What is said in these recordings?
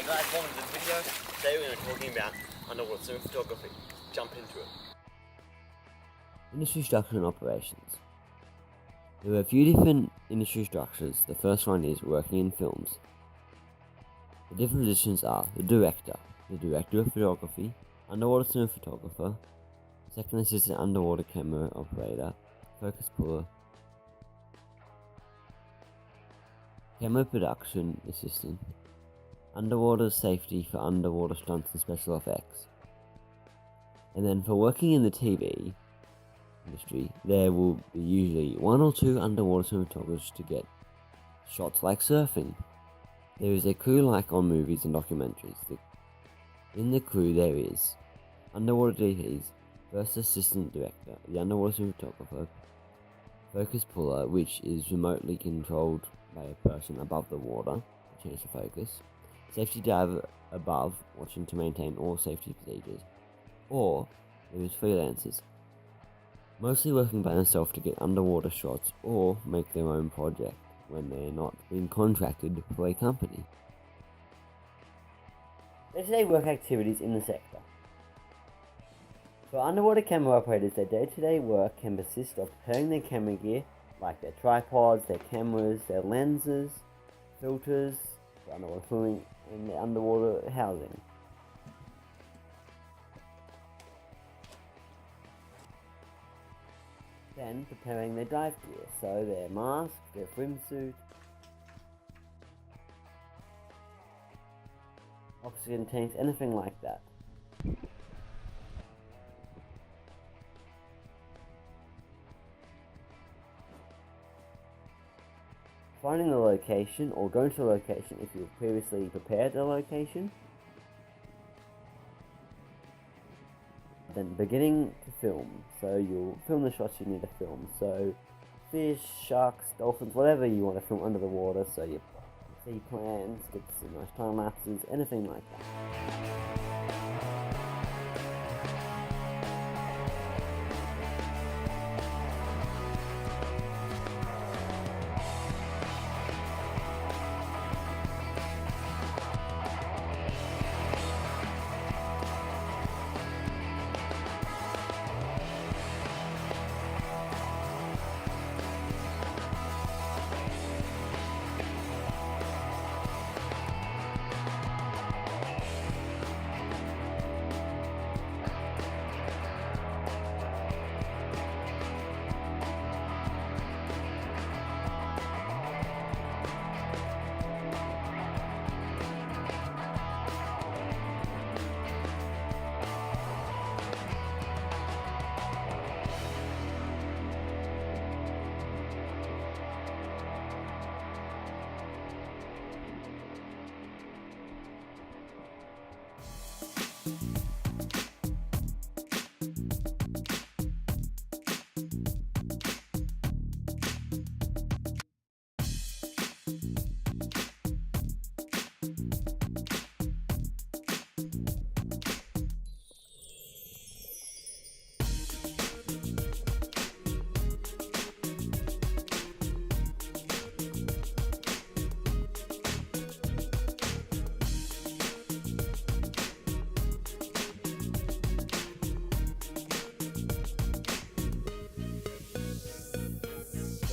guys, welcome to the video. Today we're going to be talking about underwater cinematography. Jump into it. Industry structure and operations. There are a few different industry structures. The first one is working in films. The different positions are the director of photography, underwater cinematographer, second assistant underwater camera operator, focus puller, camera production assistant, underwater safety for underwater stunts and special effects. And then for working in the TV industry, there will be usually one or two underwater cinematographers to get shots like surfing. There is a crew like on movies and documentaries. In the crew there is underwater DPs, first assistant director, the underwater cinematographer, focus puller, which is remotely controlled by a person above the water to change the focus, safety diver above, watching to maintain all safety procedures, or there is freelancers, mostly working by themselves to get underwater shots or make their own project when they're not being contracted for a company. Day-to-day work activities in the sector. For underwater camera operators, their day-to-day work can consist of preparing their camera gear, like their tripods, their cameras, their lenses, filters for underwater filming, and their underwater housing. Then preparing their dive gear, so their mask, their swimsuit, oxygen tanks, anything like that. Finding the location or going to a location if you've previously prepared a location. Then beginning to film, so you'll film the shots you need to film, so fish, sharks, dolphins, whatever you want to film under the water, so you see plans, get some nice time lapses, anything like that.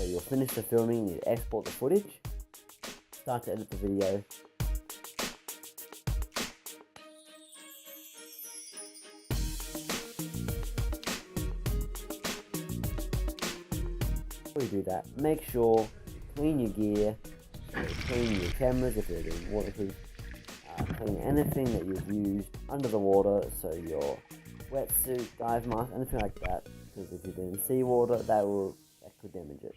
You'll finish the filming, you export the footage, start to edit the video. Before you do that, make sure clean your gear, clean your cameras if they're doing waterproof, clean anything that you've used under the water, so your wetsuit, dive mask, anything like that, because if you're doing seawater, that could damage it.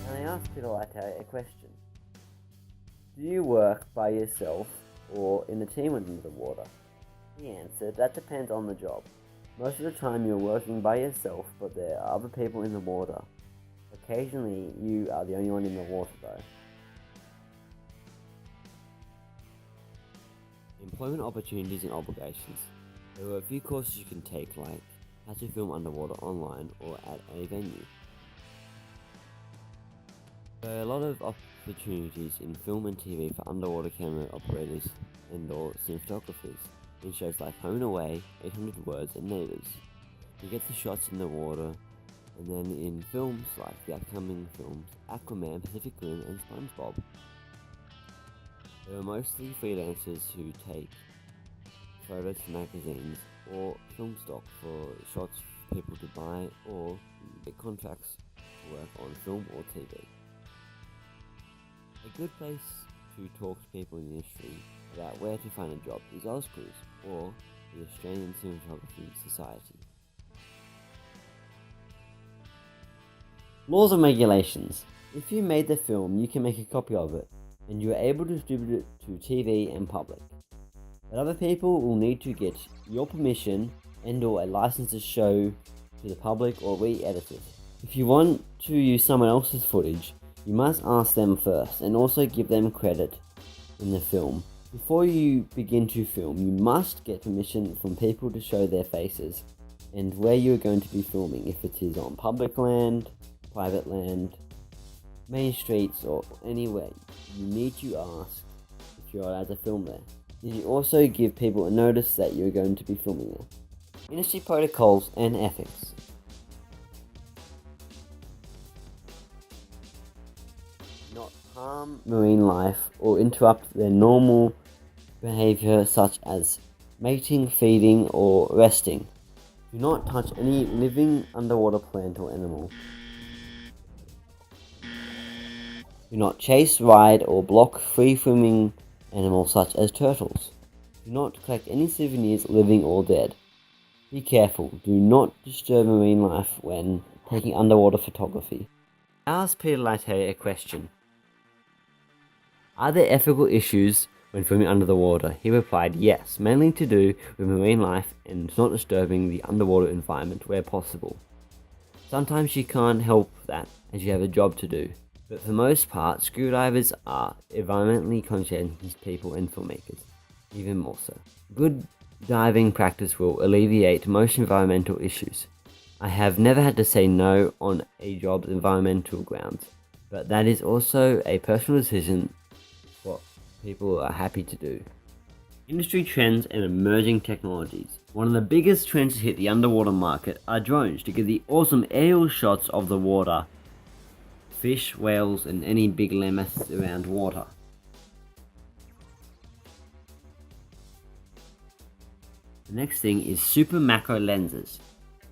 And I asked Peter Latte a question. Do you work by yourself or in a team under the water? He answered, that depends on the job. Most of the time you're working by yourself, but there are other people in the water. For Occasionally, you are the only one in the water though. Employment opportunities and obligations. There are a few courses you can take, like how to film underwater online or at a venue. There are a lot of opportunities in film and TV for underwater camera operators and/or cinematographers in shows like Home and Away, 800 Words, and Neighbours. You get the shots in the water, and then in films like the upcoming films Aquaman, Pacific Rim, and SpongeBob. There are mostly freelancers who take photos for magazines or film stock for shots for people to buy or get contracts to work on film or TV. A good place to talk to people in the industry about where to find a job is Ozcruise or the Australian Cinematography Society. Laws and regulations. If you made the film, you can make a copy of it, and you are able to distribute it to TV and public. But other people will need to get your permission and/or a license to show to the public or re-edit it. If you want to use someone else's footage, you must ask them first and also give them credit in the film. Before you begin to film, you must get permission from people to show their faces and where you are going to be filming, if it is on public land, private land, main streets, or anywhere. You need to ask if you're allowed to film there. You also give people a notice that you're going to be filming there. Industry protocols and ethics. Not harm marine life or interrupt their normal behavior such as mating, feeding, or resting. Do not touch any living underwater plant or animal. Do not chase, ride, or block free-swimming animals such as turtles. Do not collect any souvenirs, living or dead. Be careful. Do not disturb marine life when taking underwater photography. I asked Peter Latte a question. Are there ethical issues when filming under the water? He replied, yes, mainly to do with marine life and not disturbing the underwater environment where possible. Sometimes you can't help that as you have a job to do. But for the most part, scuba divers are environmentally conscientious people and filmmakers, even more so. Good diving practice will alleviate most environmental issues. I have never had to say no on a job's environmental grounds, but that is also a personal decision what people are happy to do. Industry trends and emerging technologies. One of the biggest trends to hit the underwater market are drones to give the awesome aerial shots of the water. Fish, whales, and any big land masses around water. The next thing is super macro lenses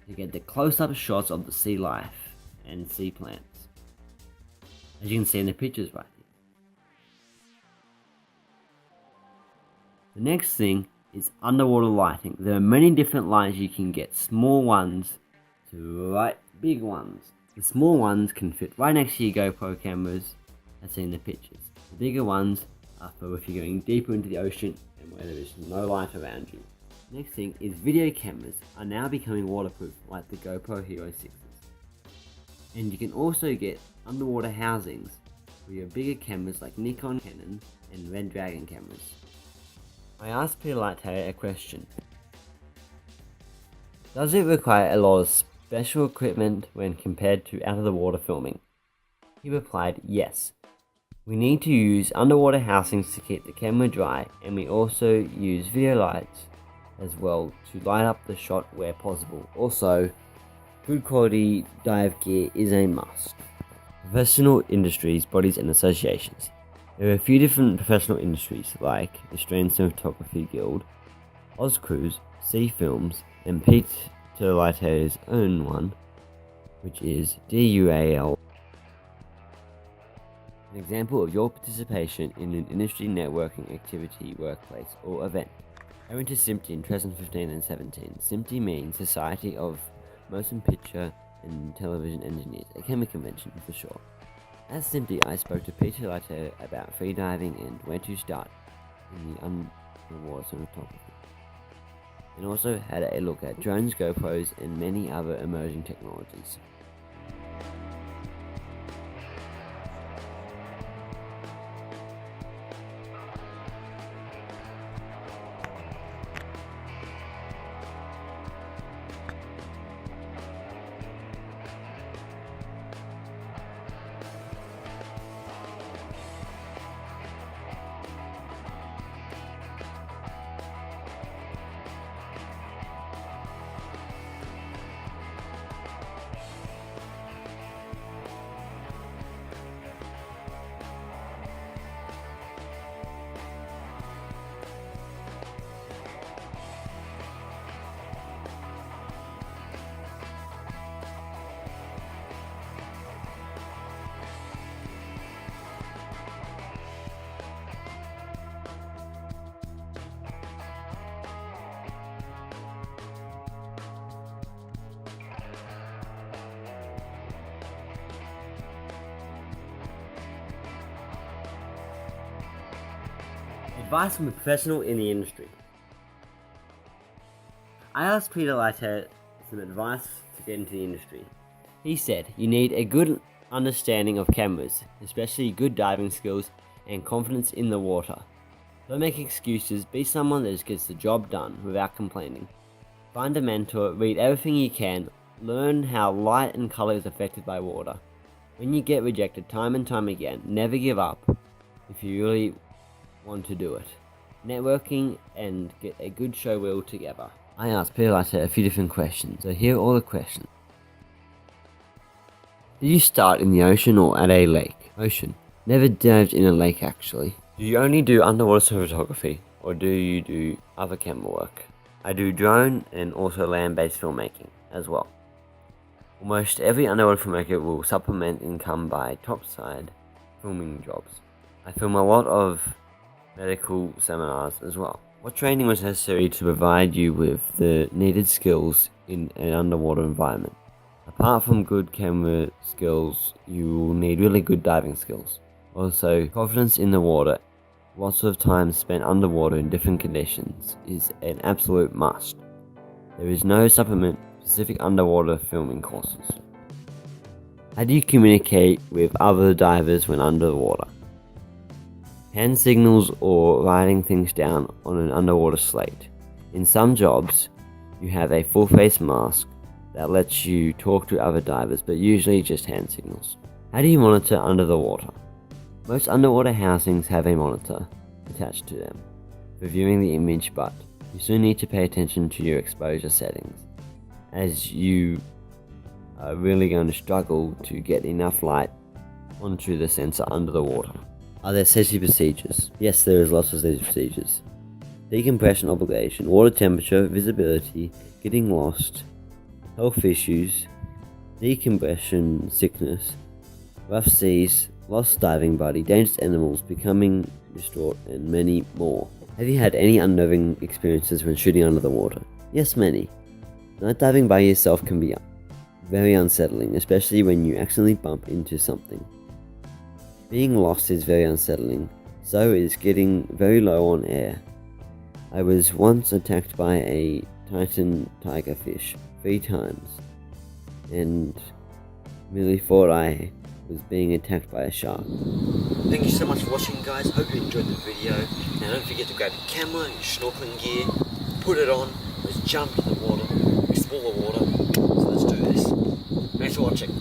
to get the close-up shots of the sea life and sea plants, as you can see in the pictures right here. The next thing is underwater lighting. There are many different lights you can get, small ones to right big ones. The small ones can fit right next to your GoPro cameras, as seen in the pictures. The bigger ones are for if you're going deeper into the ocean and where there is no light around you. Next thing is video cameras are now becoming waterproof, like the GoPro Hero 6s. And you can also get underwater housings for your bigger cameras like Nikon, Canon, and Red Dragon cameras. I asked Peter Latte a question. Does it require a lot of special equipment when compared to out-of-the-water filming? He replied, yes. We need to use underwater housings to keep the camera dry, and we also use video lights as well to light up the shot where possible. Also, good quality dive gear is a must. Professional industries, bodies and associations. There are a few different professional industries like the Australian Cinematography Guild, Ozcruise, Sea Films, and Peter Latte's own one, which is DUAL. An example of your participation in an industry networking activity, workplace, or event. I went to SMPTE in 2015 and 17. SMPTE means Society of Motion Picture and Television Engineers, a camera convention for short. At SMPTE, I spoke to Peter Latte about freediving and where to start in the underwater cinematography, and also had a look at drones, GoPros, and many other emerging technologies. Advice from a professional in the industry. I asked Peter Lighter some advice to get into the industry. He said you need a good understanding of cameras, especially good diving skills and confidence in the water. Don't make excuses, be someone that just gets the job done without complaining. Find a mentor, read everything you can, learn how light and colour is affected by water. When you get rejected time and time again, never give up if you really want to do it. Networking and get a good show reel together. I asked Peter Lighter a few different questions, so here are all the questions. Did you start in the ocean or at a lake? Ocean. Never dived in a lake actually. Do you only do underwater cinematography or do you do other camera work? I do drone and also land-based filmmaking as well. Almost every underwater filmmaker will supplement income by topside filming jobs. I film a lot of medical seminars as well. What training was necessary to provide you with the needed skills in an underwater environment? Apart from good camera skills, you will need really good diving skills. Also, confidence in the water. Lots of time spent underwater in different conditions is an absolute must. There is no supplement specific underwater filming courses. How do you communicate with other divers when underwater? Hand signals or writing things down on an underwater slate. In some jobs, you have a full face mask that lets you talk to other divers, but usually just hand signals. How do you monitor under the water? Most underwater housings have a monitor attached to them for viewing the image, but you still need to pay attention to your exposure settings, as you are really going to struggle to get enough light onto the sensor under the water. Are there safety procedures? Yes, there is lots of safety procedures. Decompression obligation, water temperature, visibility, getting lost, health issues, decompression sickness, rough seas, lost diving buddy, dangerous animals, becoming distraught, and many more. Have you had any unnerving experiences when shooting under the water? Yes, many. Night diving by yourself can be very unsettling, especially when you accidentally bump into something. Being lost is very unsettling, so is getting very low on air. I was once attacked by a Titan tigerfish 3 times, and merely thought I was being attacked by a shark. Thank you so much for watching, guys. Hope you enjoyed the video. Now don't forget to grab your camera and your snorkeling gear, put it on, let's jump into the water, explore the water. So let's do this. Thanks for watching.